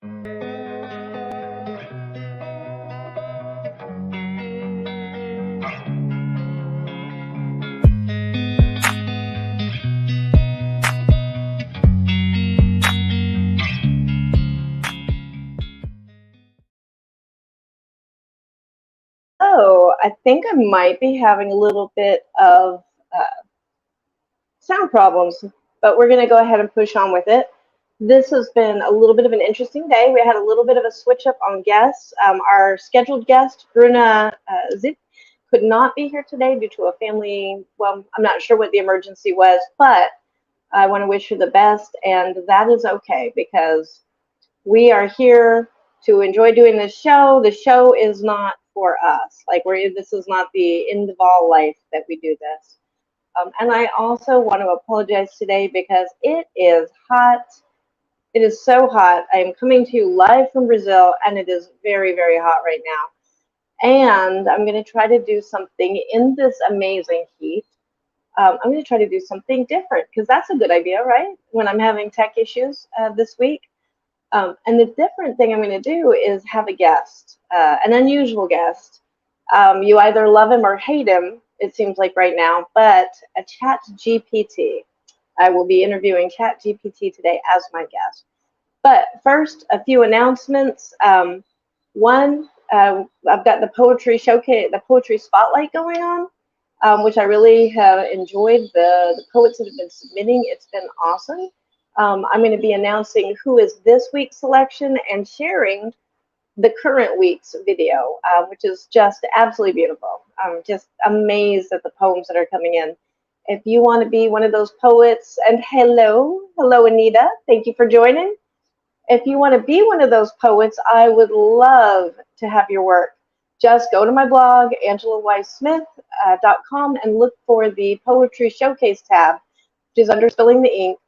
So I think I might be having a little bit of sound problems, but we're going to go ahead and push on with it. This has been a little bit of an interesting day. We had a little bit of a switch up on guests. Our scheduled guest, Bruna Zip, could not be here today due to a family, well, I'm not sure what the emergency was, but I want to wish her the best, and that is okay because we are here to enjoy doing this show. The show is not for us. This is not the end of all life that we do this. And I also want to apologize today because it is hot. It is so hot. I am coming to you live from Brazil, and it is very, very hot right now. And I'm going to try to do something in this amazing heat. I'm going to try to do something different because that's a good idea, right? When I'm having tech issues this week. And the different thing I'm going to do is have a guest, an unusual guest. You either love him or hate him, it seems like right now, but a ChatGPT. I will be interviewing ChatGPT today as my guest. But first, a few announcements. One, I've got the poetry showcase, the poetry spotlight going on, which I really have enjoyed. The poets that have been submitting, it's been awesome. I'm going to be announcing who is this week's selection and sharing the current week's video, which is just absolutely beautiful. I'm just amazed at the poems that are coming in. If you want to be one of those poets, and hello Anita, thank you for joining. If you want to be one of those poets, I would love to have your work. Just go to my blog, AngelaWiseSmith.com, and look for the Poetry Showcase tab, which is under Spilling the Ink,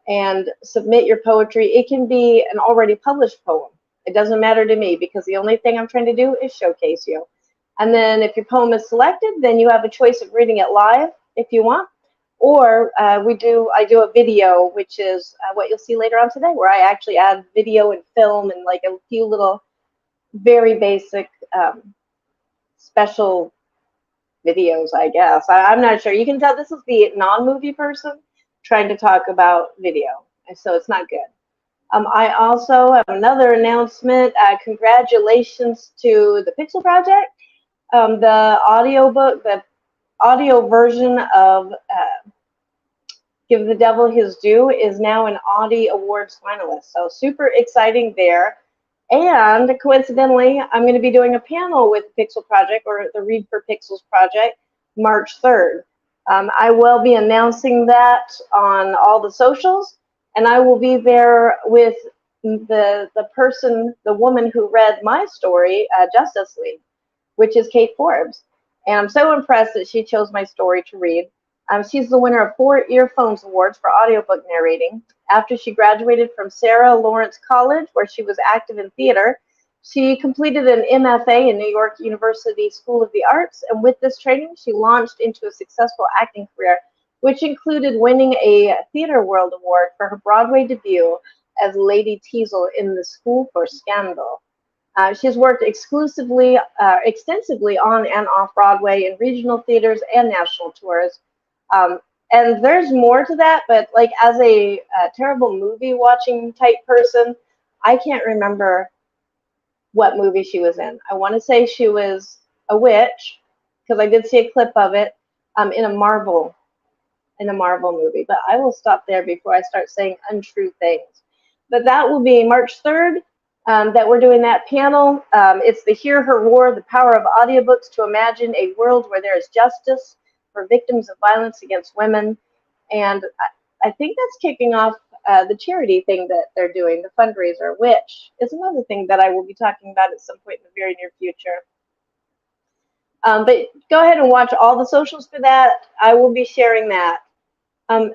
and submit your poetry. It can be an already published poem. It doesn't matter to me because the only thing I'm trying to do is showcase you. And then if your poem is selected, then you have a choice of reading it live if you want. Or I do a video, which is what you'll see later on today, where I actually add video and film and like a few little very basic special videos, I guess. I'm not sure. You can tell this is the non-movie person trying to talk about video, and so it's not good. I also have another announcement. Congratulations to the Pixel Project. The audiobook, the audio version of Give the Devil His Due is now an Audie Awards finalist. So super exciting there. And coincidentally, I'm going to be doing a panel with Pixel Project, or the Read for Pixels Project, March 3rd. I will be announcing that on all the socials, and I will be there with the woman who read my story, Justice League, which is Kate Forbes. And I'm so impressed that she chose my story to read. She's the winner of 4 Earphones Awards for audiobook narrating. After she graduated from Sarah Lawrence College, where she was active in theater, she completed an MFA in New York University School of the Arts, and with this training, she launched into a successful acting career, which included winning a Theater World Award for her Broadway debut as Lady Teasel in The School for Scandal. She's worked extensively on and off Broadway in regional theaters and national tours. And there's more to that, but like as a terrible movie watching type person, I can't remember what movie she was in. I want to say she was a witch because I did see a clip of it in a Marvel movie. But I will stop there before I start saying untrue things. But that will be March 3rd that we're doing that panel. It's the Hear Her Roar, the Power of Audiobooks to Imagine a World Where There is Justice for Victims of Violence Against Women. And I think that's kicking off the charity thing that they're doing, the fundraiser, which is another thing that I will be talking about at some point in the very near future. But go ahead and watch all the socials for that. I will be sharing that. And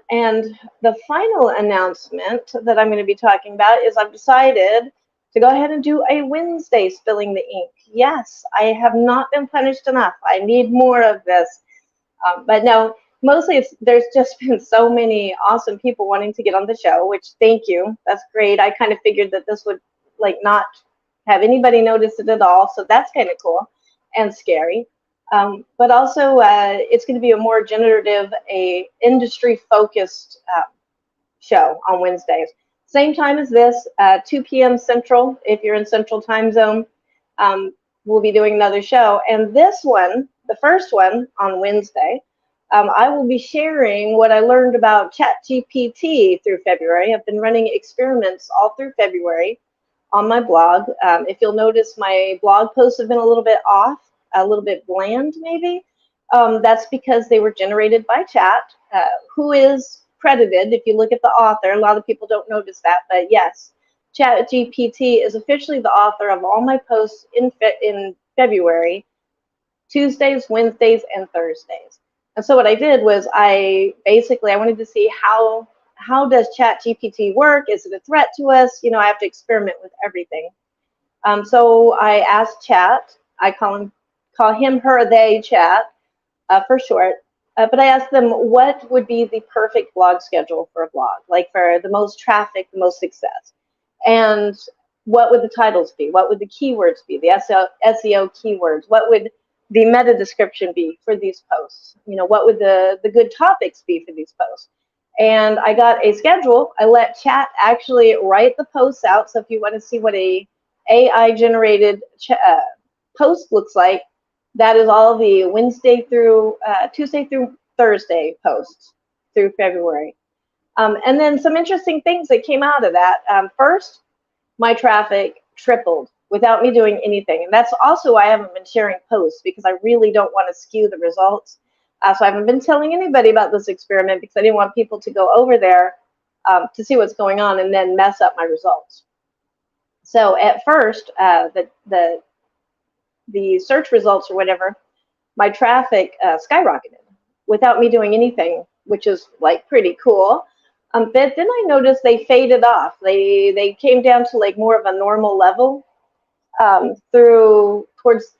the final announcement that I'm going to be talking about is I've decided to go ahead and do a Wednesday Spilling the Ink. Yes, I have not been punished enough. I need more of this. But no, mostly there's just been so many awesome people wanting to get on the show, which thank you. That's great. I kind of figured that this would like not have anybody notice it at all. So that's kind of cool and scary. But also, it's going to be a more generative, a industry-focused show on Wednesdays. Same time as this, 2 p.m. Central, if you're in Central Time Zone, we'll be doing another show. And this one, the first one on Wednesday, I will be sharing what I learned about ChatGPT through February. I've been running experiments all through February on my blog. If you'll notice, my blog posts have been a little bit off, a little bit bland maybe. That's because they were generated by chat, who is credited. If you look at the author, a lot of people don't notice that, but yes, ChatGPT is officially the author of all my posts in February, Tuesdays, Wednesdays, and Thursdays. And so what I did was I wanted to see how does ChatGPT work? Is it a threat to us? You know, I have to experiment with everything. So I asked Chat. I call him, her, they, Chat for short. But I asked them what would be the perfect blog schedule for a blog, like for the most traffic, the most success, and what would the titles be? What would the keywords be? The SEO keywords? What would the meta description be for these posts? You know, what would the good topics be for these posts? And I got a schedule. I let Chat actually write the posts out. So if you want to see what a AI generated post looks like, that is all the Tuesday through Thursday posts through February. And then some interesting things that came out of that. First, my traffic tripled without me doing anything. And that's also why I haven't been sharing posts, because I really don't want to skew the results. So I haven't been telling anybody about this experiment because I didn't want people to go over there to see what's going on and then mess up my results. So at first, the search results or whatever, my traffic skyrocketed without me doing anything, which is like pretty cool. But then I noticed they faded off. They came down to like more of a normal level towards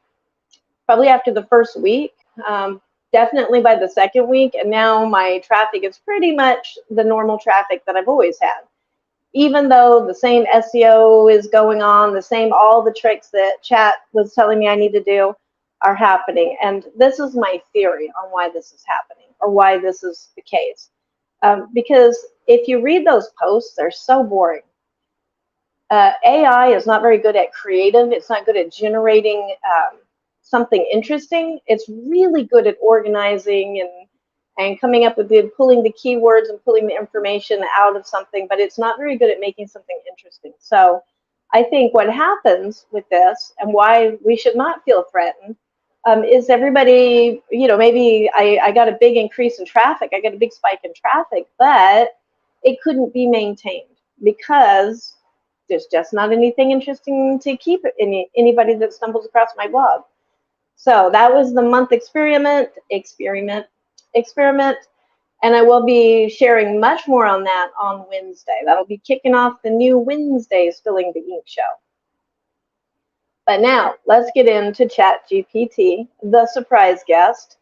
probably after the first week, definitely by the second week, and now my traffic is pretty much the normal traffic that I've always had. Even though the same SEO is going on, all the tricks that Chat was telling me I need to do are happening. And this is my theory on why this is happening, or why this is the case. Because if you read those posts, they're so boring. AI is not very good at creative. It's not good at generating something interesting. It's really good at organizing and coming up with pulling the keywords and pulling the information out of something, but it's not very good at making something interesting. So I think what happens with this, and why we should not feel threatened, is everybody, you know, maybe I got a big increase in traffic, I got a big spike in traffic, but it couldn't be maintained because there's just not anything interesting to keep anybody that stumbles across my blog. So that was the month experiment, and I will be sharing much more on that on Wednesday. That'll be kicking off the new Wednesday Spilling the Ink show. But now let's get into ChatGPT, the surprise guest.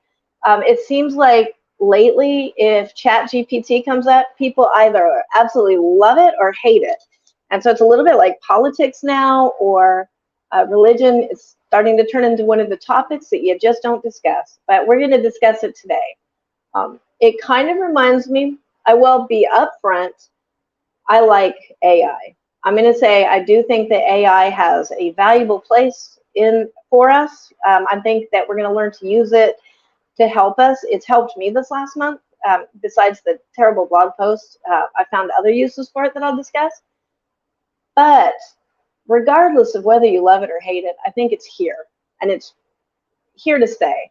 It seems like lately, if ChatGPT comes up, people either absolutely love it or hate it. And so it's a little bit like politics now, or religion. It's starting to turn into one of the topics that you just don't discuss. But we're going to discuss it today. It kind of reminds me, I will be upfront, I like AI. I'm going to say I do think that AI has a valuable place for us. I think that we're going to learn to use it to help us. It's helped me this last month. Besides the terrible blog posts, I found other uses for it that I'll discuss. But regardless of whether you love it or hate it, I think it's here, and it's here to stay.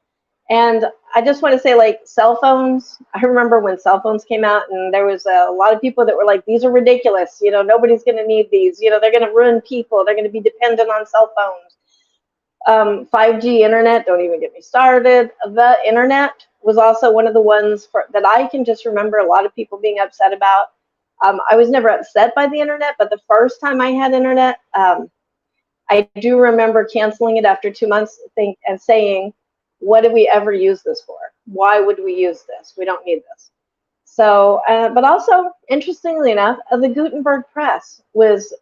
And I just want to say, like, cell phones, I remember when cell phones came out, and there was a lot of people that were like, these are ridiculous, you know, nobody's going to need these, you know, they're going to ruin people, they're going to be dependent on cell phones. 5G internet, don't even get me started. The internet was also one of the ones that I can just remember a lot of people being upset about. I was never upset by the internet, but the first time I had internet, I do remember canceling it after 2 months and saying, what did we ever use this for? Why would we use this? We don't need this. So, but also, interestingly enough, the Gutenberg press was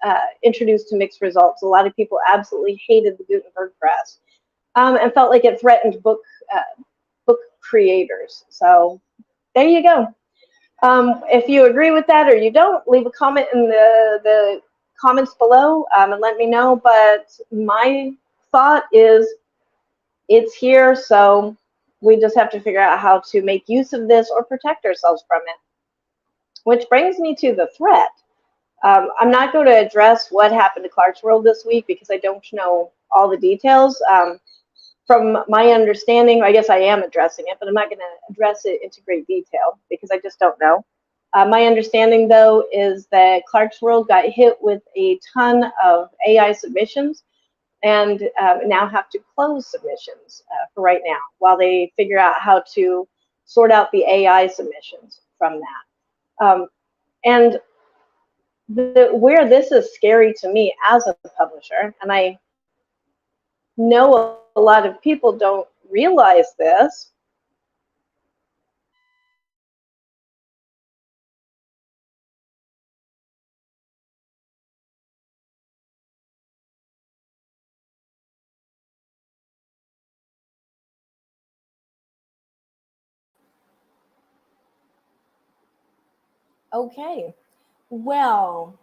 introduced to mixed results. A lot of people absolutely hated the Gutenberg press and felt like it threatened book creators. So there you go. If you agree with that or you don't, leave a comment in the comments below and let me know. But my thought is it's here, so we just have to figure out how to make use of this or protect ourselves from it. Which brings me to the threat. I'm not going to address what happened to Clarksworld this week because I don't know all the details. From my understanding, I guess I am addressing it, but I'm not going to address it into great detail because I just don't know. My understanding, though, is that Clarksworld got hit with a ton of AI submissions and now have to close submissions for right now while they figure out how to sort out the AI submissions from that. And where this is scary to me as a publisher, and I know a lot of people don't realize this, okay, well,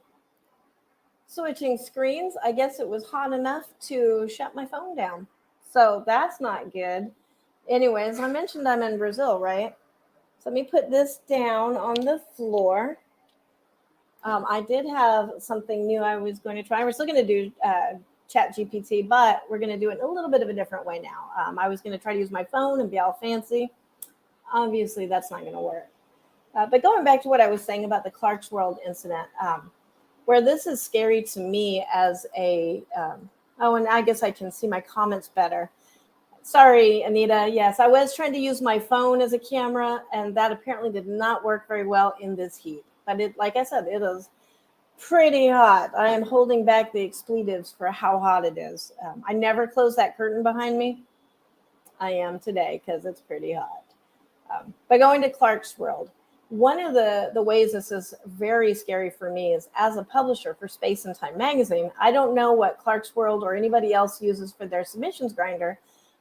switching screens, I guess it was hot enough to shut my phone down. So that's not good. Anyways, I mentioned I'm in Brazil, right? So let me put this down on the floor. I did have something new I was going to try. We're still going to do ChatGPT, but we're going to do it a little bit of a different way now. I was going to try to use my phone and be all fancy. Obviously, that's not going to work. But going back to what I was saying about the Clarksworld incident, where this is scary to me as a, oh, and I guess I can see my comments better. Sorry, Anita. Yes, I was trying to use my phone as a camera, and that apparently did not work very well in this heat. But it, like I said, it is pretty hot. I am holding back the expletives for how hot it is. I never close that curtain behind me. I am today because it's pretty hot. But going to Clarksworld, one of the ways this is very scary for me is as a publisher for Space and Time magazine, I don't know what Clarksworld or anybody else uses for their submissions grinder,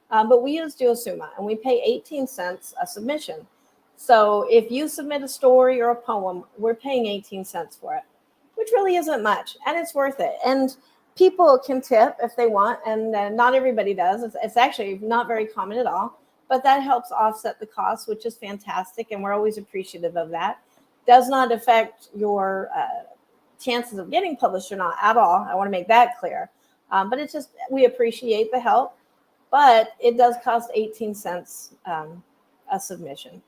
but we use Duosuma and we pay 18 cents a submission. So if you submit a story or a poem, we're paying 18 cents for it, which really isn't much, and it's worth it. And people can tip if they want, and not everybody does. It's actually not very common at all. But that helps offset the cost, which is fantastic, and we're always appreciative of that. Does not affect your chances of getting published or not at all. I want to make that clear. But it's just, we appreciate the help, but it does cost 18 cents a submission.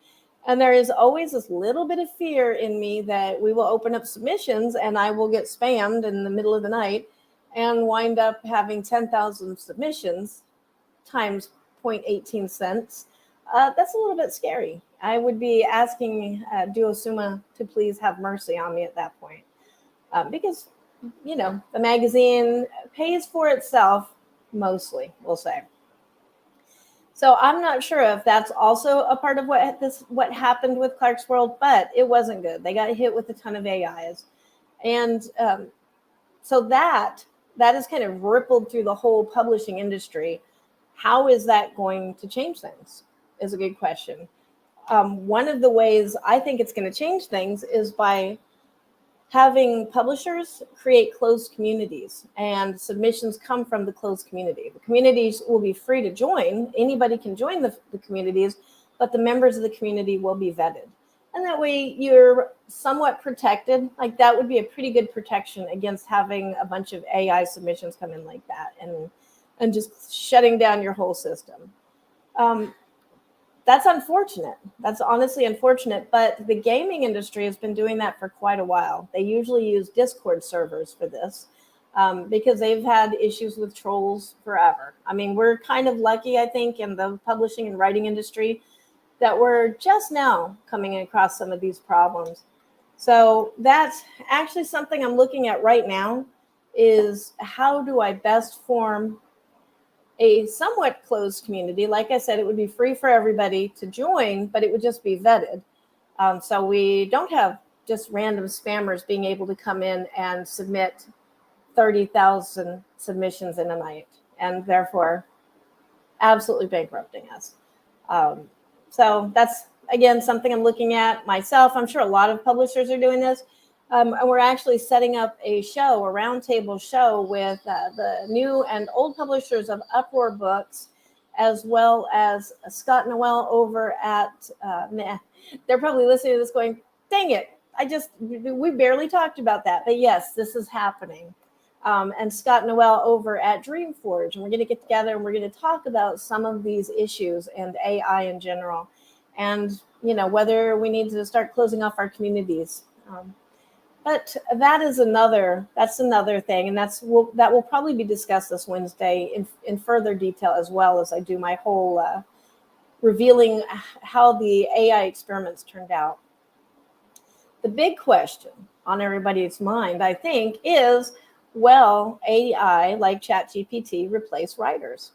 And there is always this little bit of fear in me that we will open up submissions and I will get spammed in the middle of the night and wind up having 10,000 submissions times 0.18 cents. That's a little bit scary. I would be asking Duosuma to please have mercy on me at that point. Because, you know, the magazine pays for itself mostly, we'll say. So I'm not sure if that's also a part of what happened with Clarksworld, but it wasn't good. They got hit with a ton of AIs. And so that has kind of rippled through the whole publishing industry. How is that going to change things is a good question. One of the ways I think it's going to change things is by having publishers create closed communities, and submissions come from the closed community. The communities will be free to join. Anybody can join the communities, but the members of the community will be vetted. And that way you're somewhat protected. Like that would be a pretty good protection against having a bunch of AI submissions come in like that and just shutting down your whole system. That's unfortunate. That's honestly unfortunate, but the gaming industry has been doing that for quite a while. They usually use Discord servers for this because they've had issues with trolls forever. I mean, we're kind of lucky, I think, in the publishing and writing industry that we're just now coming across some of these problems. So that's actually something I'm looking at right now is how do I best form a somewhat closed community. Like I said, it would be free for everybody to join, but it would just be vetted. So we don't have just random spammers being able to come in and submit 30,000 submissions in a night, and therefore absolutely bankrupting us. So that's, again, something I'm looking at myself. I'm sure a lot of publishers are doing this. And we're actually setting up a show, a roundtable show with the new and old publishers of Uproar Books, as well as Scott Noel over at, they're probably listening to this going, dang it, we barely talked about that. But yes, this is happening. And Scott Noel over at Dreamforge. And we're going to get together and we're going to talk about some of these issues and AI in general. And, whether we need to start closing off our communities. But that's another thing. And that will probably be discussed this Wednesday in further detail, as well as I do my whole revealing how the AI experiments turned out. The big question on everybody's mind, I think, is, will AI like ChatGPT replace writers?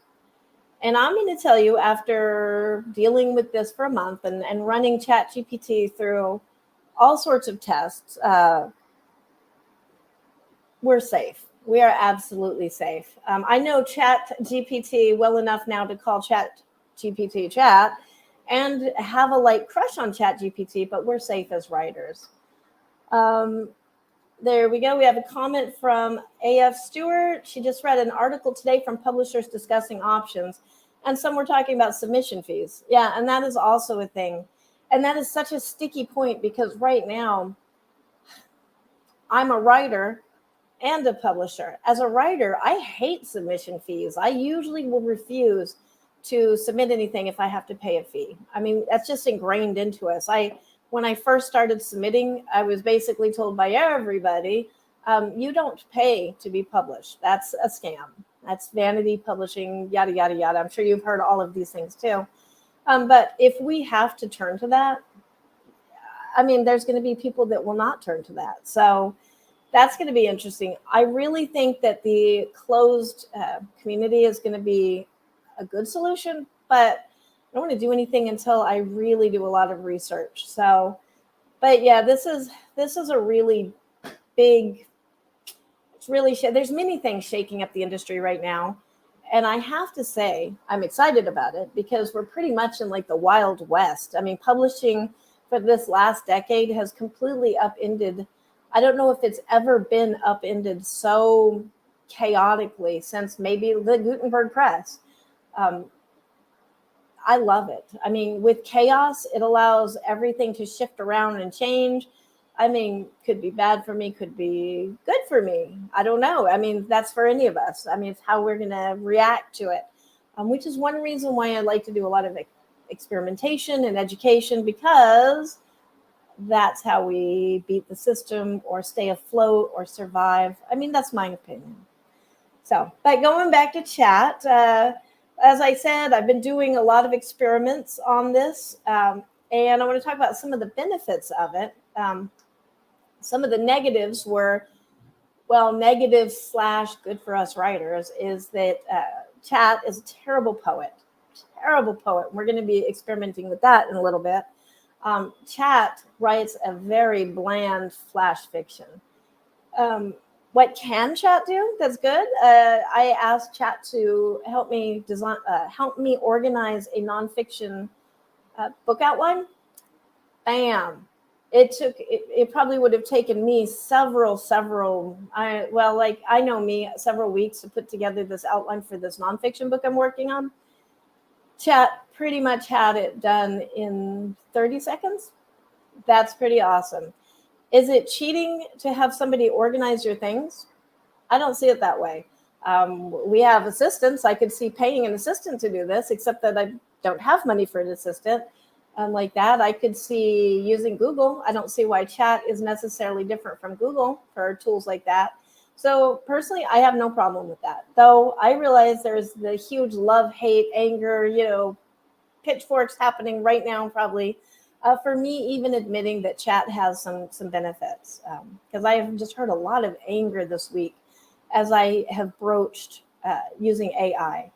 And I'm going to tell you, after dealing with this for a month and running ChatGPT through all sorts of tests, we're safe. We are absolutely safe. I know ChatGPT well enough now to call ChatGPT chat and have a light crush on ChatGPT, but we're safe as writers. There we go. We have a comment from AF Stewart. She just read an article today from publishers discussing options, and some were talking about submission fees. Yeah, and that is also a thing. And that is such a sticky point, because right now I'm a writer and a publisher. As a writer, I hate submission fees. I usually will refuse to submit anything if I have to pay a fee. I mean, that's just ingrained into us. When I first started submitting, I was basically told by everybody, you don't pay to be published. That's a scam. That's vanity publishing, yada, yada, yada. I'm sure you've heard all of these things too. But if we have to turn to that, I mean, there's going to be people that will not turn to that. So that's going to be interesting. I really think that the closed community is going to be a good solution, but I don't want to do anything until I really do a lot of research. So, but yeah, this is a really big, there's many things shaking up the industry right now. And I have to say, I'm excited about it, because we're pretty much in like the Wild West. I mean, publishing for this last decade has completely upended. I don't know if it's ever been upended so chaotically since maybe the Gutenberg press. I love it. I mean, with chaos, it allows everything to shift around and change. I mean, could be bad for me, could be good for me. I don't know. I mean, that's for any of us. I mean, it's how we're going to react to it, which is one reason why I like to do a lot of experimentation and education, because that's how we beat the system or stay afloat or survive. I mean, that's my opinion. So, but going back to chat, as I said, I've been doing a lot of experiments on this, and I want to talk about some of the benefits of it. Some of the negatives were, well, negative / good for us writers, is that chat is a terrible poet. We're going to be experimenting with that in a little bit. Chat writes a very bland flash fiction. What can chat do that's good? I asked chat to help me organize a nonfiction book outline. Bam. It probably would have taken me several weeks to put together this outline for this nonfiction book I'm working on. Chat pretty much had it done in 30 seconds. That's pretty awesome. Is it cheating to have somebody organize your things? I don't see it that way. We have assistants. I could see paying an assistant to do this, except that I don't have money for an assistant. Like that, I could see using Google. I don't see why chat is necessarily different from Google for tools like that. So personally, I have no problem with that. Though I realize there's the huge love, hate, anger, pitchforks happening right now, probably. For me, even admitting that chat has some benefits, because I have just heard a lot of anger this week as I have broached using AI.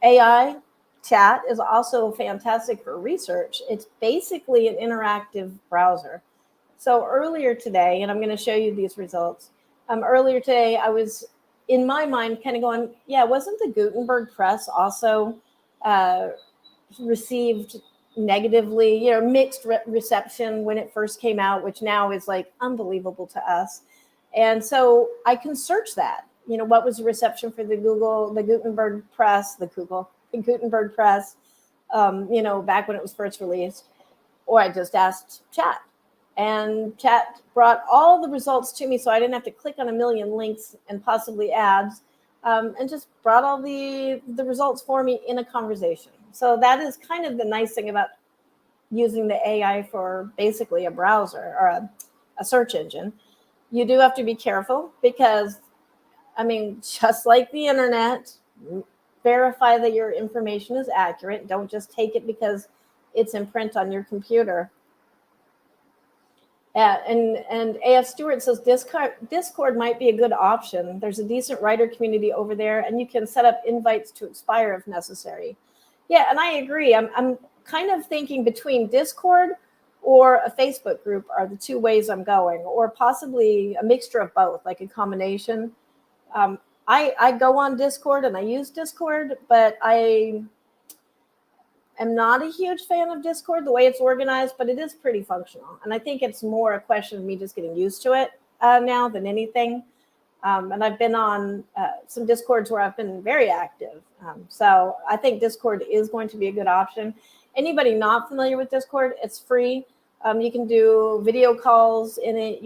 AI Chat is also fantastic for research. It's basically an interactive browser. So earlier today, and I'm going to show you these results. Earlier today, I was in my mind kind of going, yeah, wasn't the Gutenberg press also received negatively, mixed reception when it first came out, which now is like unbelievable to us. And so I can search that, what was the reception for the Gutenberg press, the Gutenberg press, back when it was first released, or I just asked Chat. And Chat brought all the results to me, so I didn't have to click on a million links and possibly ads, and just brought all the results for me in a conversation. So that is kind of the nice thing about using the AI for basically a browser or a search engine. You do have to be careful because, just like the internet, verify that your information is accurate. Don't just take it because it's in print on your computer. And AF Stewart says Discord might be a good option. There's a decent writer community over there, and you can set up invites to expire if necessary. Yeah, and I agree. I'm kind of thinking between Discord or a Facebook group are the two ways I'm going, or possibly a mixture of both, like a combination. I go on Discord and I use Discord, but I am not a huge fan of Discord, the way it's organized, but it is pretty functional. And I think it's more a question of me just getting used to it now than anything. And I've been on some Discords where I've been very active. So I think Discord is going to be a good option. Anybody not familiar with Discord, it's free. You can do video calls in it.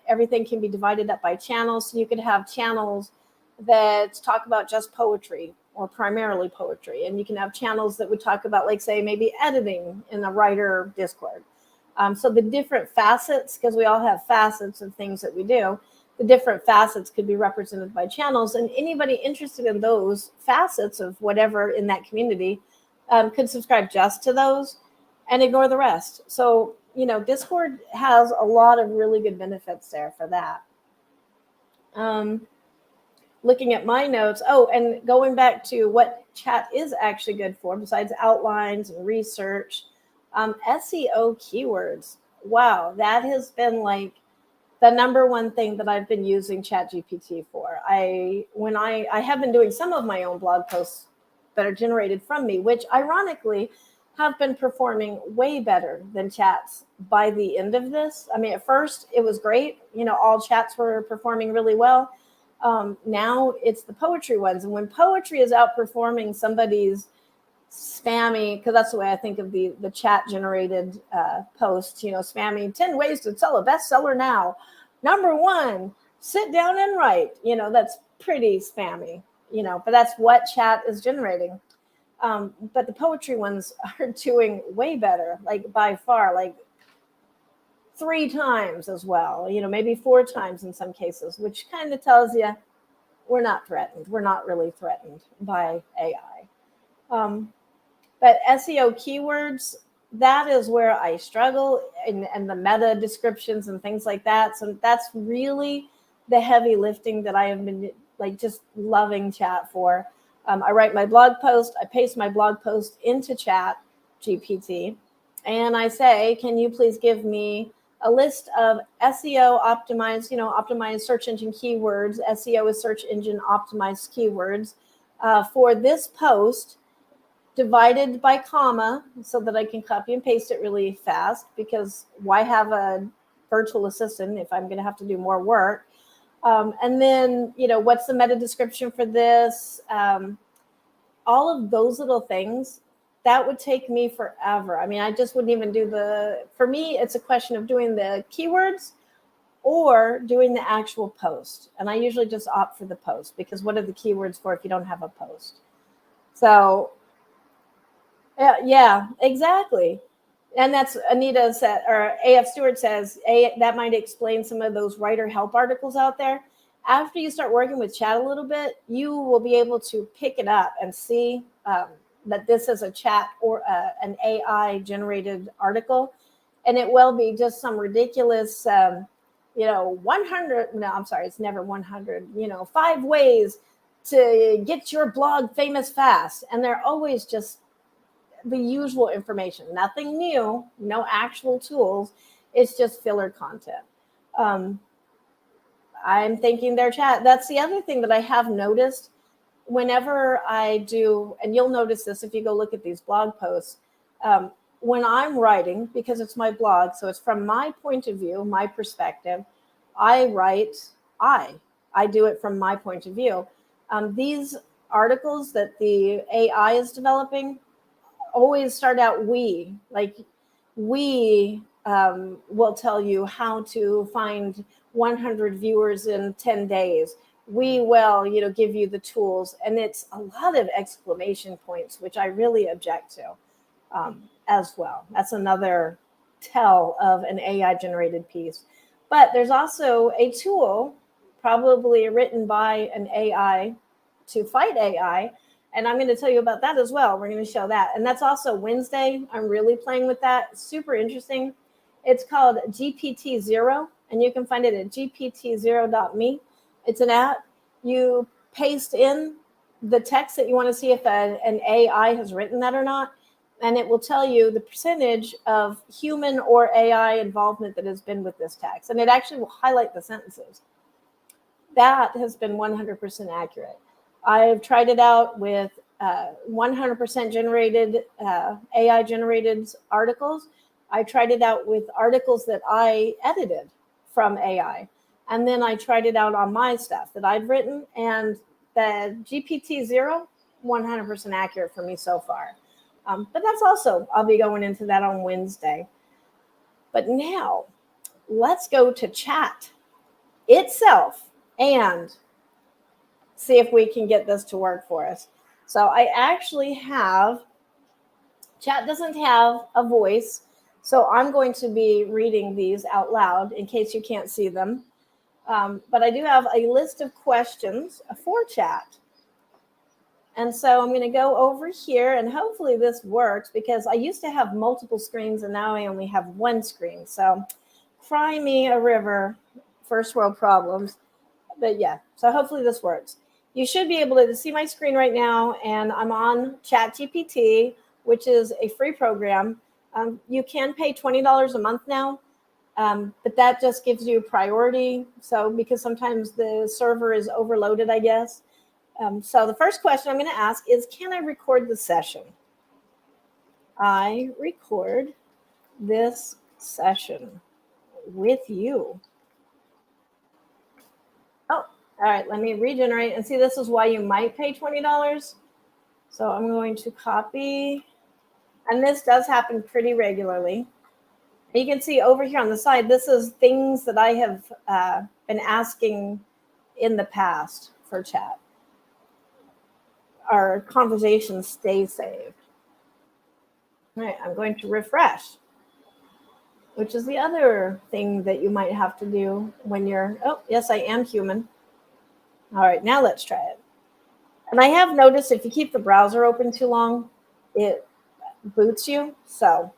Everything can be divided up by channels. So you could have channels that talk about just poetry or primarily poetry. And you can have channels that would talk about, like, say, maybe editing in the writer Discord. So the different facets, because we all have facets of things that we do, the different facets could be represented by channels. And anybody interested in those facets of whatever in that community could subscribe just to those and ignore the rest. So, Discord has a lot of really good benefits there for that. Looking at my notes, and going back to what Chat is actually good for, besides outlines and research, SEO keywords. Wow, that has been like the number one thing that I've been using ChatGPT for. I have been doing some of my own blog posts that are generated from me, which ironically have been performing way better than Chat's by the end of this. At first it was great. All Chats were performing really well. Now it's the poetry ones. And when poetry is outperforming somebody's spammy, because that's the way I think of the Chat generated posts, spammy 10 ways to sell a bestseller now. Number 1, sit down and write. That's pretty spammy, but that's what Chat is generating. But the poetry ones are doing way better, like by far, like 3 times as well, maybe 4 times in some cases, which kind of tells you we're not threatened. We're not really threatened by AI. But SEO keywords, that is where I struggle, and the meta descriptions and things like that. So that's really the heavy lifting that I have been like just loving Chat for. I write my blog post, I paste my blog post into Chat GPT, and I say, can you please give me a list of SEO optimized, optimized search engine keywords. SEO is search engine optimized keywords for this post, divided by comma, so that I can copy and paste it really fast, because why have a virtual assistant if I'm going to have to do more work? And then, what's the meta description for this? All of those little things, that would take me forever. I just wouldn't even do for me, it's a question of doing the keywords or doing the actual post. And I usually just opt for the post, because what are the keywords for if you don't have a post? So, yeah, exactly. And that's Anita said, or AF Stewart says, that might explain some of those writer help articles out there. After you start working with Chat a little bit, you will be able to pick it up and see that this is a Chat or an AI generated article. And it will be just some ridiculous, 100, no, I'm sorry, it's never 100, 5 ways to get your blog famous fast. And they're always just the usual information, nothing new, no actual tools. It's just filler content. Um, I'm thinking their chat. That's the other thing that I have noticed whenever I do, and you'll notice this if you go look at these blog posts. Um, when I'm writing, because it's my blog, so it's from my point of view, my perspective, I write, I. I do it from my point of view. These articles that the AI is developing always start out we, like we will tell you how to find 100 viewers in 10 days. We will, give you the tools. And it's a lot of exclamation points, which I really object to as well. That's another tell of an AI generated piece. But there's also a tool, probably written by an AI to fight AI. And I'm going to tell you about that as well. We're going to show that. And that's also Wednesday. I'm really playing with that. Super interesting. It's called GPT Zero, and you can find it at gpt0.me. It's an app. You paste in the text that you want to see if an AI has written that or not, and it will tell you the percentage of human or AI involvement that has been with this text. And it actually will highlight the sentences. That has been 100% accurate. I've tried it out with 100% generated AI generated articles. I tried it out with articles that I edited from AI. And then I tried it out on my stuff that I've written. And the GPT Zero, 100% accurate for me so far. But that's also, I'll be going into that on Wednesday. But now, let's go to chat itself and see if we can get this to work for us. So I actually have, chat doesn't have a voice, so I'm going to be reading these out loud in case you can't see them. But I do have a list of questions for chat. And so I'm going to go over here, and hopefully this works, because I used to have multiple screens and now I only have one screen. So cry me a river, first world problems. But yeah, so hopefully this works. You should be able to see my screen right now, and I'm on ChatGPT, which is a free program. You can pay $20 a month now, but that just gives you priority. So because sometimes the server is overloaded, I guess. So the first question I'm going to ask is, can I record the session? I record this session with you. Oh, all right, let me regenerate. And see, this is why you might pay $20. So I'm going to copy. And this does happen pretty regularly. You can see over here on the side, this is things that I have been asking in the past for chat. Our conversations stay saved. All right, I'm going to refresh, which is the other thing that you might have to do when you're, oh, yes, I am human. All right, now let's try it. And I have noticed if you keep the browser open too long, it boots you. So,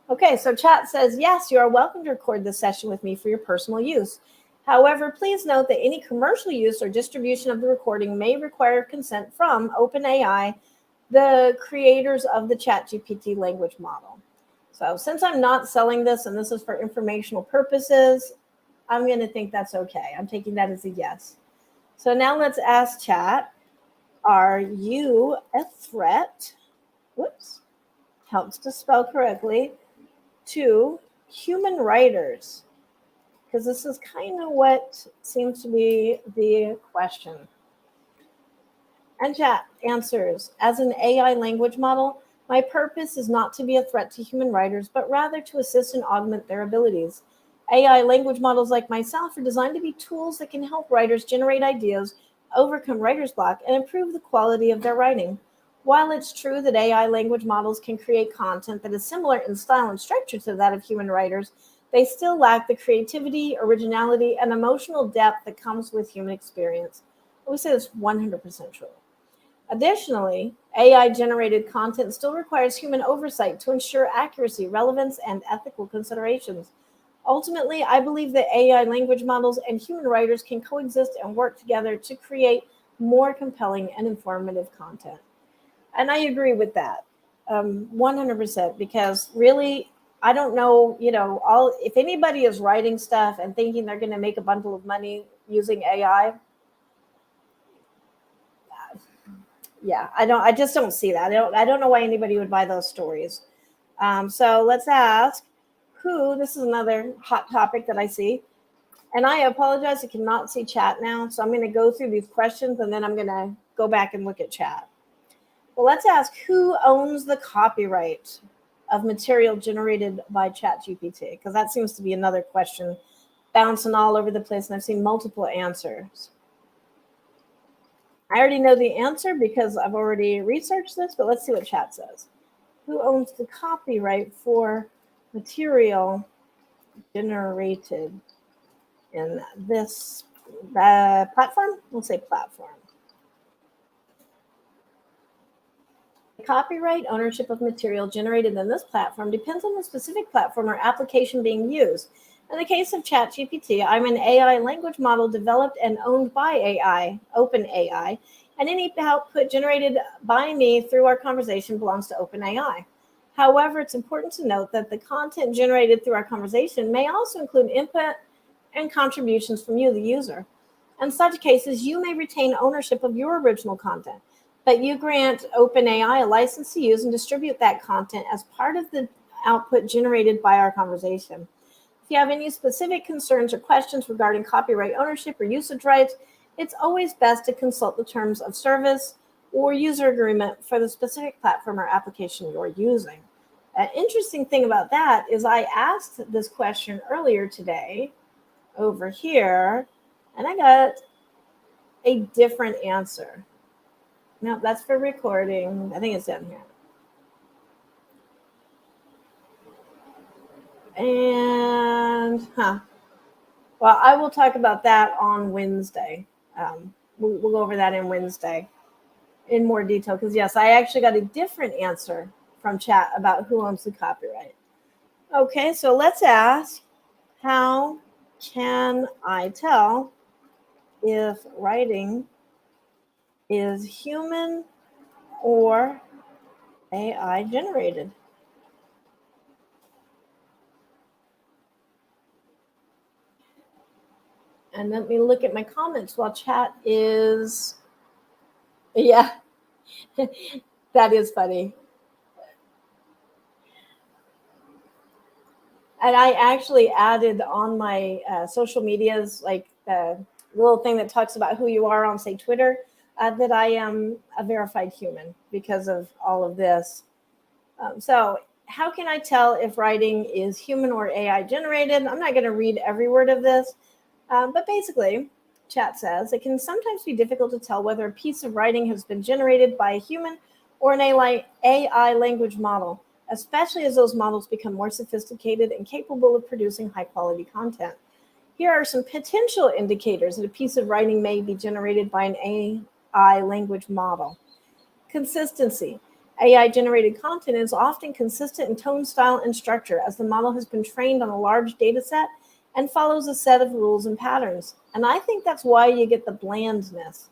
okay, so chat says, yes, you are welcome to record this session with me for your personal use. However, please note that any commercial use or distribution of the recording may require consent from OpenAI, the creators of the ChatGPT language model. So since I'm not selling this and this is for informational purposes, I'm going to think that's okay. I'm taking that as a yes. So now let's ask chat, are you a threat? Whoops, helps to spell correctly, to human writers? Because this is kind of what seems to be the question. And chat answers, as an AI language model, my purpose is not to be a threat to human writers, but rather to assist and augment their abilities. AI language models like myself are designed to be tools that can help writers generate ideas, overcome writer's block, and improve the quality of their writing. While it's true that AI language models can create content that is similar in style and structure to that of human writers, they still lack the creativity, originality, and emotional depth that comes with human experience. I would say that's 100% true. Additionally, AI-generated content still requires human oversight to ensure accuracy, relevance, and ethical considerations. Ultimately, I believe that AI language models and human writers can coexist and work together to create more compelling and informative content. And I agree with that. 100%, because really, I don't know, if anybody is writing stuff and thinking they're going to make a bundle of money using AI, yeah, I just don't see that. I don't know why anybody would buy those stories. So let's ask this is another hot topic that I see. And I apologize, I cannot see chat now. So I'm going to go through these questions and then I'm going to go back and look at chat. Well, let's ask, who owns the copyright of material generated by ChatGPT? Because that seems to be another question bouncing all over the place, and I've seen multiple answers. I already know the answer because I've already researched this, but let's see what chat says. Who owns the copyright for material generated in this platform? We'll say platform. Copyright ownership of material generated in this platform depends on the specific platform or application being used. In the case of ChatGPT, I'm an AI language model developed and owned by AI, OpenAI, and any output generated by me through our conversation belongs to OpenAI. However, it's important to note that the content generated through our conversation may also include input and contributions from you, the user. In such cases, you may retain ownership of your original content, but you grant OpenAI a license to use and distribute that content as part of the output generated by our conversation. If you have any specific concerns or questions regarding copyright ownership or usage rights, it's always best to consult the terms of service or user agreement for the specific platform or application you're using. An interesting thing about that is I asked this question earlier today over here, and I got a different answer. No, that's for recording. I think it's down here. And, well, I will talk about that on Wednesday. We'll go over that in Wednesday in more detail, because, yes, I actually got a different answer from chat about who owns the copyright. Okay, so let's ask, how can I tell if writing is human or AI generated? And let me look at my comments while chat is, yeah, that is funny. And I actually added on my social medias, like the little thing that talks about who you are on, say, Twitter, that I am a verified human because of all of this. So how can I tell if writing is human or AI generated? I'm not going to read every word of this, but basically, chat says, it can sometimes be difficult to tell whether a piece of writing has been generated by a human or an AI language model, especially as those models become more sophisticated and capable of producing high-quality content. Here are some potential indicators that a piece of writing may be generated by an AI language model. Consistency. AI-generated content is often consistent in tone, style, and structure, as the model has been trained on a large data set and follows a set of rules and patterns. And I think that's why you get the blandness.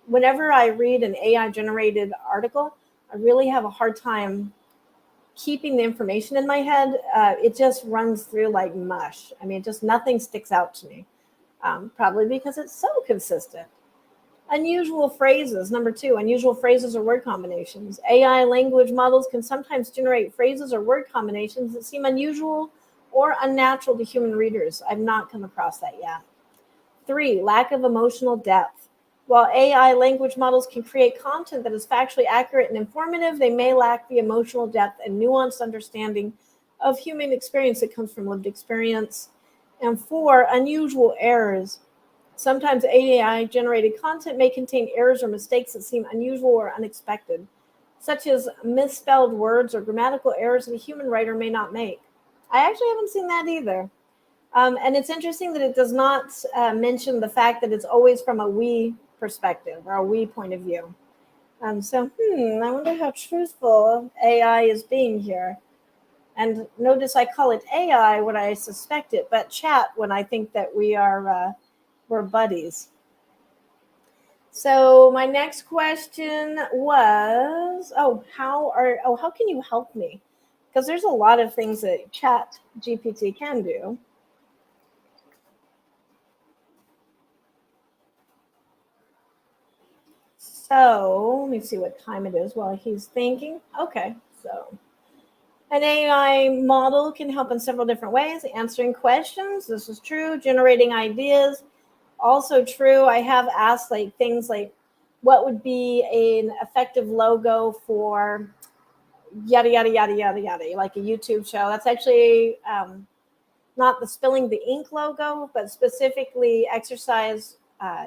Whenever I read an AI-generated article, I really have a hard time keeping the information in my head. It just runs through like mush. I mean, just nothing sticks out to me, probably because it's so consistent. Unusual phrases. Number 2, unusual phrases or word combinations. AI language models can sometimes generate phrases or word combinations that seem unusual or unnatural to human readers. I've not come across that yet. 3, lack of emotional depth. While AI language models can create content that is factually accurate and informative, they may lack the emotional depth and nuanced understanding of human experience that comes from lived experience. And 4, unusual errors. Sometimes AI-generated content may contain errors or mistakes that seem unusual or unexpected, such as misspelled words or grammatical errors that a human writer may not make. I actually haven't seen that either. And it's interesting that it does not mention the fact that it's always from a we perspective or a we point of view. So I wonder how truthful AI is being here. And notice I call it AI when I suspect it, but chat when I think that we're buddies. So my next question was, how can you help me? Because there's a lot of things that Chat GPT can do. So let me see what time it is while he's thinking. Okay, so an AI model can help in several different ways, answering questions. This is true. Generating ideas. Also true. I have asked like things like, what would be an effective logo for yada yada yada yada yada, like a YouTube show. That's actually not the spilling the ink logo, but specifically exercise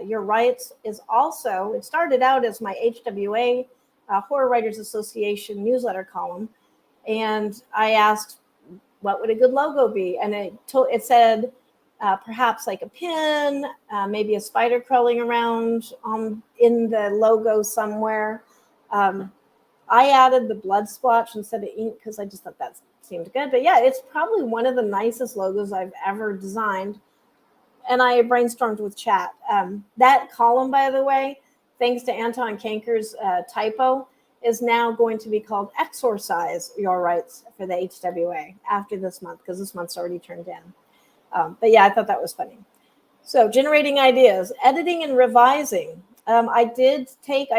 your rights is also. It started out as my HWA Horror Writers Association newsletter column, and I asked what would a good logo be, and it said perhaps like a pin, maybe a spider crawling around in the logo somewhere. Um, I added the blood splotch instead of ink because I just thought that seemed good. But yeah, it's probably one of the nicest logos I've ever designed. And I brainstormed with chat. That column, by the way, thanks to Anton Kanker's typo, is now going to be called Exorcise Your Rights for the HWA after this month, because this month's already turned in. But yeah, I thought that was funny. So generating ideas, editing and revising. I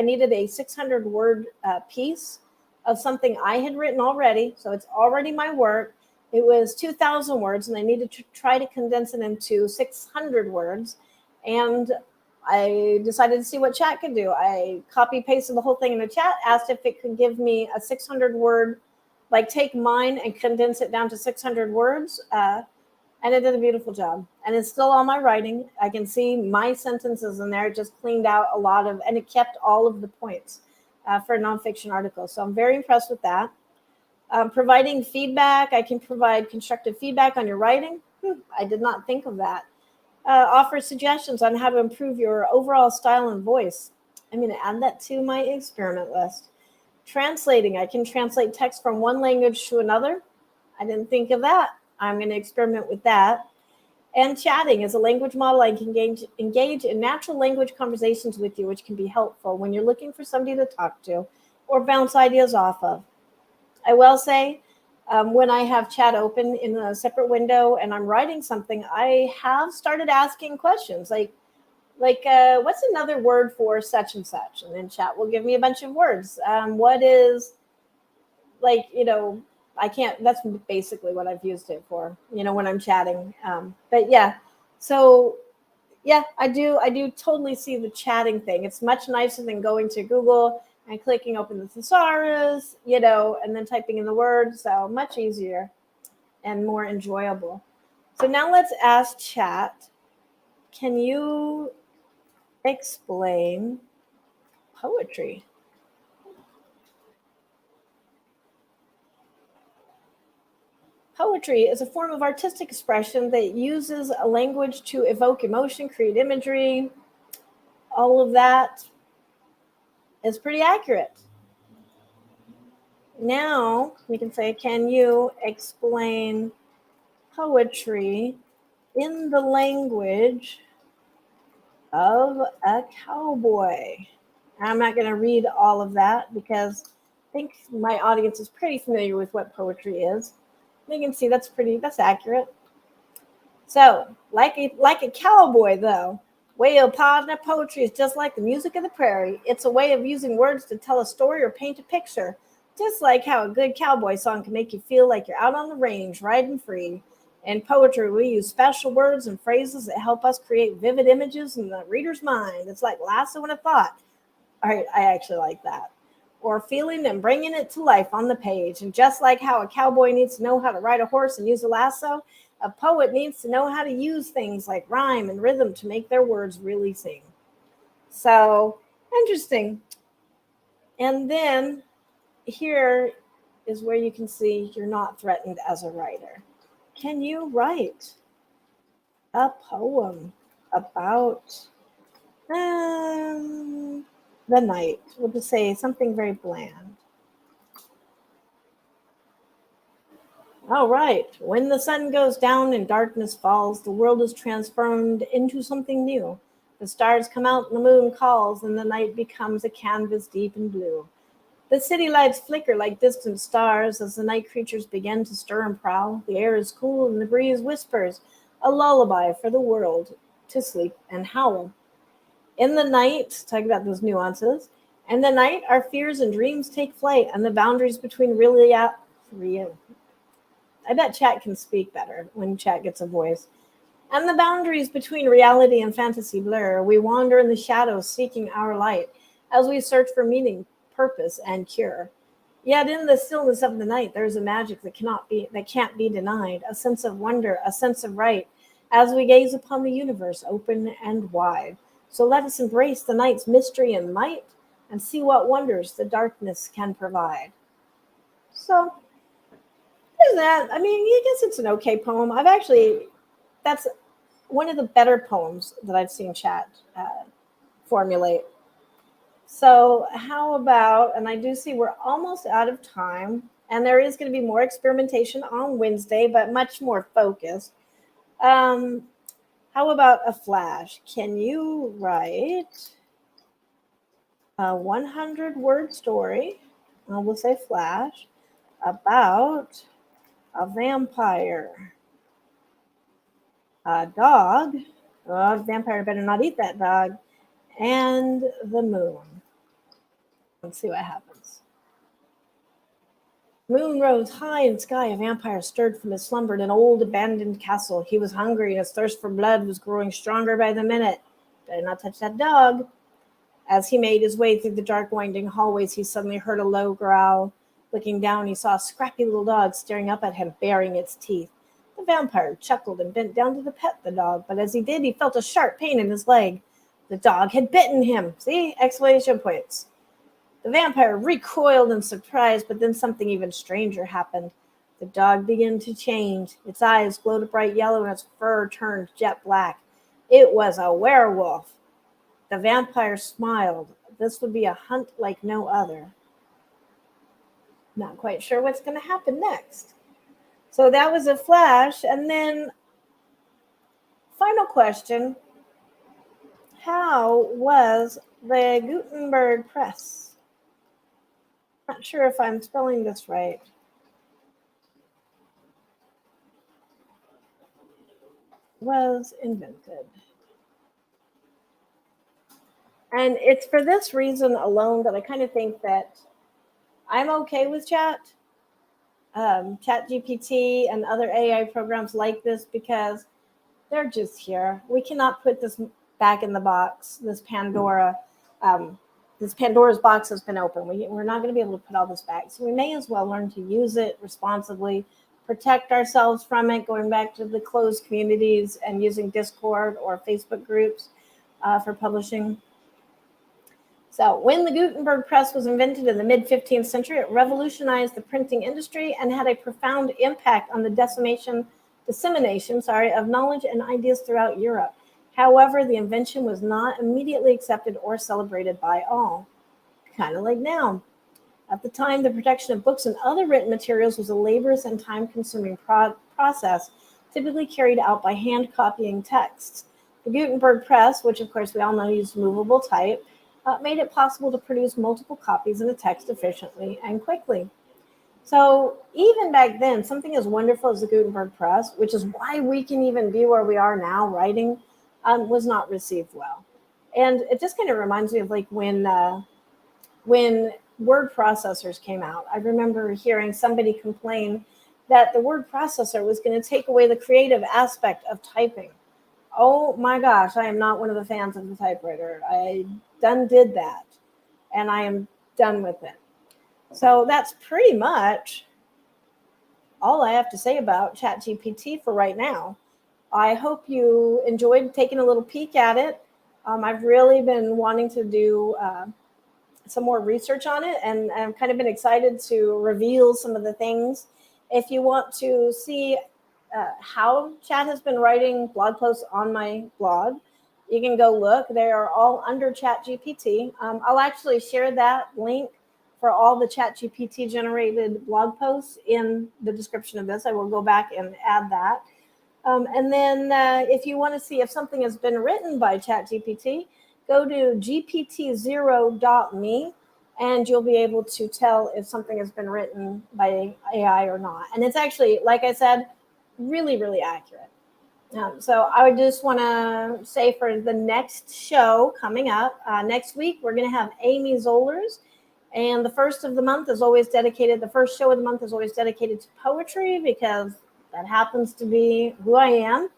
needed a 600 word piece of something I had written already. So it's already my work. It was 2,000 words, and I needed to try to condense it into 600 words. And I decided to see what chat could do. I copy pasted the whole thing into chat, asked if it could give me a 600 word, like take mine and condense it down to 600 words. And it did a beautiful job. And it's still all my writing. I can see my sentences in there. It just cleaned out a lot of, and it kept all of the points for a nonfiction article. So I'm very impressed with that. Providing feedback. I can provide constructive feedback on your writing. I did not think of that. Offer suggestions on how to improve your overall style and voice. I'm going to add that to my experiment list. Translating. I can translate text from one language to another. I didn't think of that. I'm going to experiment with that. And chatting is a language model. I can engage in natural language conversations with you, which can be helpful when you're looking for somebody to talk to or bounce ideas off of. I will say, when I have chat open in a separate window and I'm writing something, I have started asking questions like what's another word for such and such? And then chat will give me a bunch of words. What is, like, I can't, that's basically what I've used it for, when I'm chatting. But yeah, so yeah, I do totally see the chatting thing. It's much nicer than going to Google and clicking open the thesaurus, and then typing in the word. So much easier and more enjoyable. So now let's ask chat, can you explain poetry? Poetry is a form of artistic expression that uses a language to evoke emotion, create imagery. All of that is pretty accurate. Now we can say, can you explain poetry in the language of a cowboy? I'm not going to read all of that because I think my audience is pretty familiar with what poetry is. You can see that's accurate. So, like a cowboy, though, well, partner, poetry is just like the music of the prairie. It's a way of using words to tell a story or paint a picture, just like how a good cowboy song can make you feel like you're out on the range, riding free. In poetry, we use special words and phrases that help us create vivid images in the reader's mind. It's like lassoing a thought. All right, I actually like that. Or feeling and bringing it to life on the page. And just like how a cowboy needs to know how to ride a horse and use a lasso, a poet needs to know how to use things like rhyme and rhythm to make their words really sing. So interesting. And then here is where you can see you're not threatened as a writer. Can you write a poem about the night? We'll just say something very bland. All right. When the sun goes down and darkness falls, the world is transformed into something new. The stars come out and the moon calls, and the night becomes a canvas deep in blue. The city lights flicker like distant stars as the night creatures begin to stir and prowl. The air is cool and the breeze whispers, a lullaby for the world to sleep and howl. In the night, talk about those nuances. In the night, our fears and dreams take flight, and the boundaries between real. I bet Chat can speak better when Chat gets a voice. And the boundaries between reality and fantasy blur. We wander in the shadows, seeking our light, as we search for meaning, purpose, and cure. Yet in the stillness of the night, there is a magic that can't be denied, a sense of wonder, a sense of right, as we gaze upon the universe open and wide. So let us embrace the night's mystery and might, and see what wonders the darkness can provide. So there's that. I mean, I guess it's an okay poem. That's one of the better poems that I've seen Chat formulate. So how about, and I do see we're almost out of time, and there is going to be more experimentation on Wednesday, but much more focused. How about a flash? Can you write a 100-word story, we'll say flash, about a vampire, a dog, a vampire better not eat that dog, and the moon? Let's see what happens. Moon rose high in sky. A vampire stirred from his slumber in an old abandoned castle. He was hungry, and his thirst for blood was growing stronger by the minute. Better not touch that dog. As he made his way through the dark, winding hallways, he suddenly heard a low growl. Looking down, he saw a scrappy little dog staring up at him, baring its teeth. The vampire chuckled and bent down to pet the dog, but as he did, he felt a sharp pain in his leg. The dog had bitten him. See? Exclamation points. The vampire recoiled in surprise, but then something even stranger happened. The dog began to change. Its eyes glowed a bright yellow and its fur turned jet black. It was a werewolf. The vampire smiled. This would be a hunt like no other. Not quite sure what's going to happen next. So that was a flash. And then, final question. How was the Gutenberg press? Not sure if I'm spelling this right. Was invented. And it's for this reason alone that I kind of think that I'm okay with Chat. ChatGPT and other AI programs like this, because they're just here. We cannot put this back in the box. This Pandora's box has been open. We're not going to be able to put all this back. So we may as well learn to use it responsibly, protect ourselves from it, going back to the closed communities and using Discord or Facebook groups for publishing. So when the Gutenberg press was invented in the mid-15th century, it revolutionized the printing industry and had a profound impact on the dissemination of knowledge and ideas throughout Europe. However, the invention was not immediately accepted or celebrated by all, kind of like now. At the time, the production of books and other written materials was a laborious and time-consuming process, typically carried out by hand copying texts. The Gutenberg press, which of course we all know used movable type, made it possible to produce multiple copies of a text efficiently and quickly. So even back then, something as wonderful as the Gutenberg press, which is why we can even be where we are now writing, was not received well. And it just kind of reminds me of like when word processors came out. I remember hearing somebody complain that the word processor was going to take away the creative aspect of typing. Oh my gosh, I am not one of the fans of the typewriter. I did that, and I am done with it. So that's pretty much all I have to say about ChatGPT for right now. I hope you enjoyed taking a little peek at it. I've really been wanting to do some more research on it, and I've kind of been excited to reveal some of the things. If you want to see how Chat has been writing blog posts on my blog, you can go look. They are all under ChatGPT. I'll actually share that link for all the ChatGPT generated blog posts in the description of this. I will go back and add that. And then if you want to see if something has been written by ChatGPT, go to gpt0.me and you'll be able to tell if something has been written by AI or not. And it's actually, like I said, really, really accurate. So I would just want to say for the next show coming up, next week, we're going to have Amy Zollers. And the first of the month is always dedicated, the first show of the month is always dedicated to poetry because that happens to be who I am.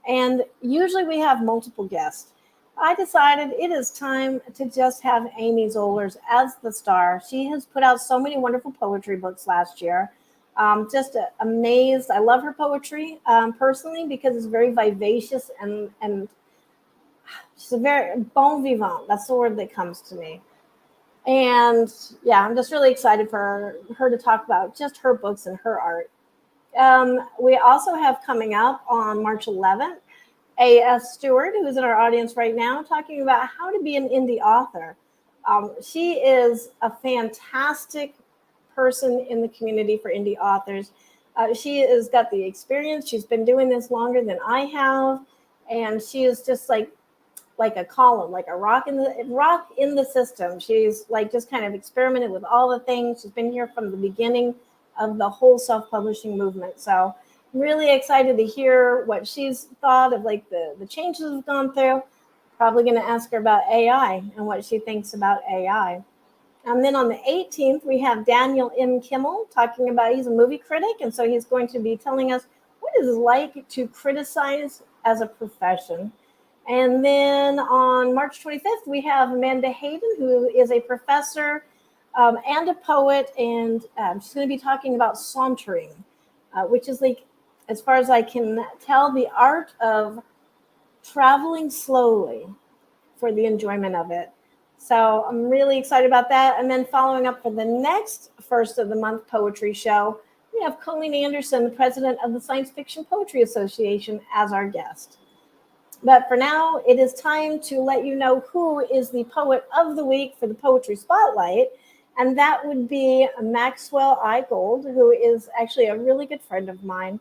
And usually we have multiple guests. I decided it is time to just have Amy Zollers as the star. She has put out so many wonderful poetry books last year. Just amazed. I love her poetry personally because it's very vivacious and she's a very bon vivant. That's the word that comes to me. And yeah, I'm just really excited for her to talk about just her books and her art. We also have coming up on March 11th, A.S. Stewart, who's in our audience right now, talking about how to be an indie author. She is a fantastic person in the community for indie authors. She has got the experience. She's been doing this longer than I have. And she is just like a column, like a rock in the system. She's like just kind of experimented with all the things. She's been here from the beginning of the whole self-publishing movement. So I'm really excited to hear what she's thought of like the changes we've gone through. Probably going to ask her about AI and what she thinks about AI. And then on the 18th, we have Daniel M. Kimmel talking about, he's a movie critic. And so he's going to be telling us what it is like to criticize as a profession. And then on March 25th, we have Amanda Hayden, who is a professor and a poet. And she's going to be talking about sauntering, which is like, as far as I can tell, the art of traveling slowly for the enjoyment of it. So I'm really excited about that. And then following up for the next first of the month poetry show, we have Colleen Anderson, the president of the Science Fiction Poetry Association, as our guest. But for now, it is time to let you know who is the poet of the week for the Poetry Spotlight. And that would be Maxwell I. Gold, who is actually a really good friend of mine.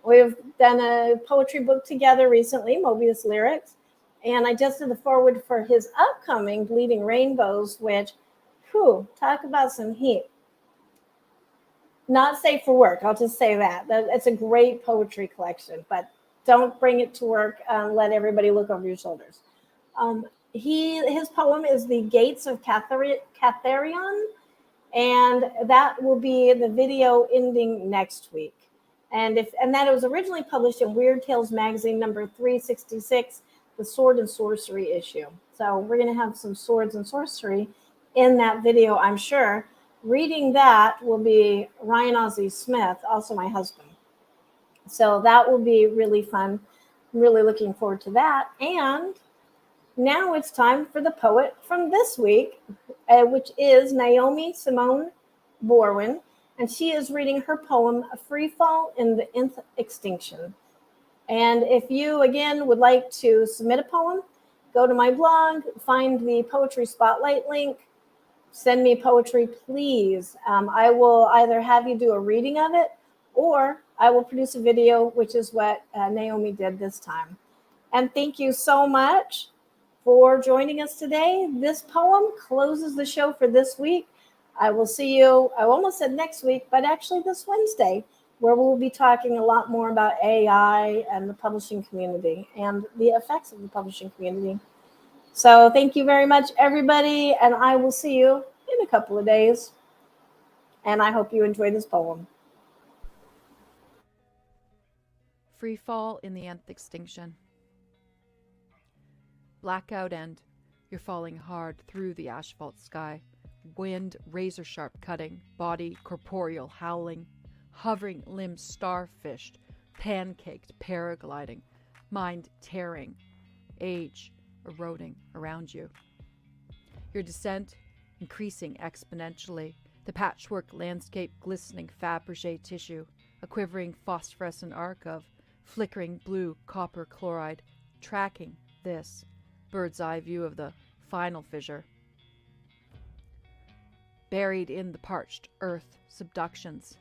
We've done a poetry book together recently, Mobius Lyrics. And I just did the foreword for his upcoming Bleeding Rainbows, which, talk about some heat. Not safe for work, I'll just say that. It's a great poetry collection, but don't bring it to work and let everybody look over your shoulders. His poem is The Gates of Catharion, and that will be the video ending next week. And that was originally published in Weird Tales Magazine number 366, the Sword and Sorcery issue. So we're going to have some swords and sorcery in that video, I'm sure. Reading that will be Ryan Ozzie Smith, also my husband. So that will be really fun. I'm really looking forward to that. And now it's time for the poet from this week, which is Naomi Simone Borwein. And she is reading her poem, Free Fall in the Nth Extinction. And if you, again, would like to submit a poem, go to my blog, find the Poetry Spotlight link, send me poetry, please. I will either have you do a reading of it, or I will produce a video, which is what Naomi did this time. And thank you so much for joining us today. This poem closes the show for this week. I will see you, I almost said next week, but actually this Wednesday, where we'll be talking a lot more about AI and the publishing community and the effects of the publishing community. So thank you very much, everybody, and I will see you in a couple of days. And I hope you enjoy this poem. Free fall in the Nth Extinction. Blackout end. You're falling hard through the asphalt sky. Wind razor-sharp cutting, body corporeal howling. Hovering limbs starfished, pancaked, paragliding. Mind tearing. Age eroding around you. Your descent increasing exponentially. The patchwork landscape glistening Fabergé tissue. A quivering phosphorescent arc of flickering blue copper chloride, tracking this bird's eye view of the final fissure. Buried in the parched earth subductions,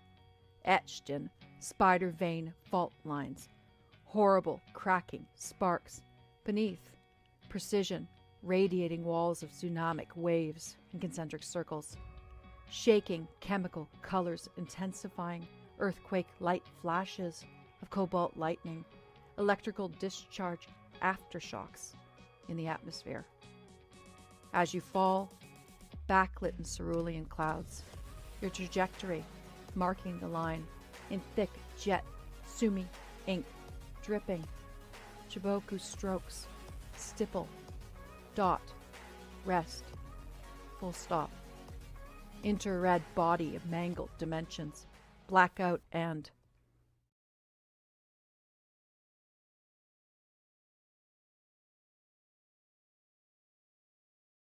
etched in spider vein fault lines, horrible cracking sparks. Beneath, precision, radiating walls of tsunamic waves in concentric circles. Shaking chemical colors intensifying, earthquake light flashes of cobalt lightning, electrical discharge aftershocks in the atmosphere. As you fall, backlit in cerulean clouds, your trajectory marking the line in thick jet sumi ink, dripping, chiboku strokes, stipple, dot, rest, full stop. Inter-red body of mangled dimensions, blackout and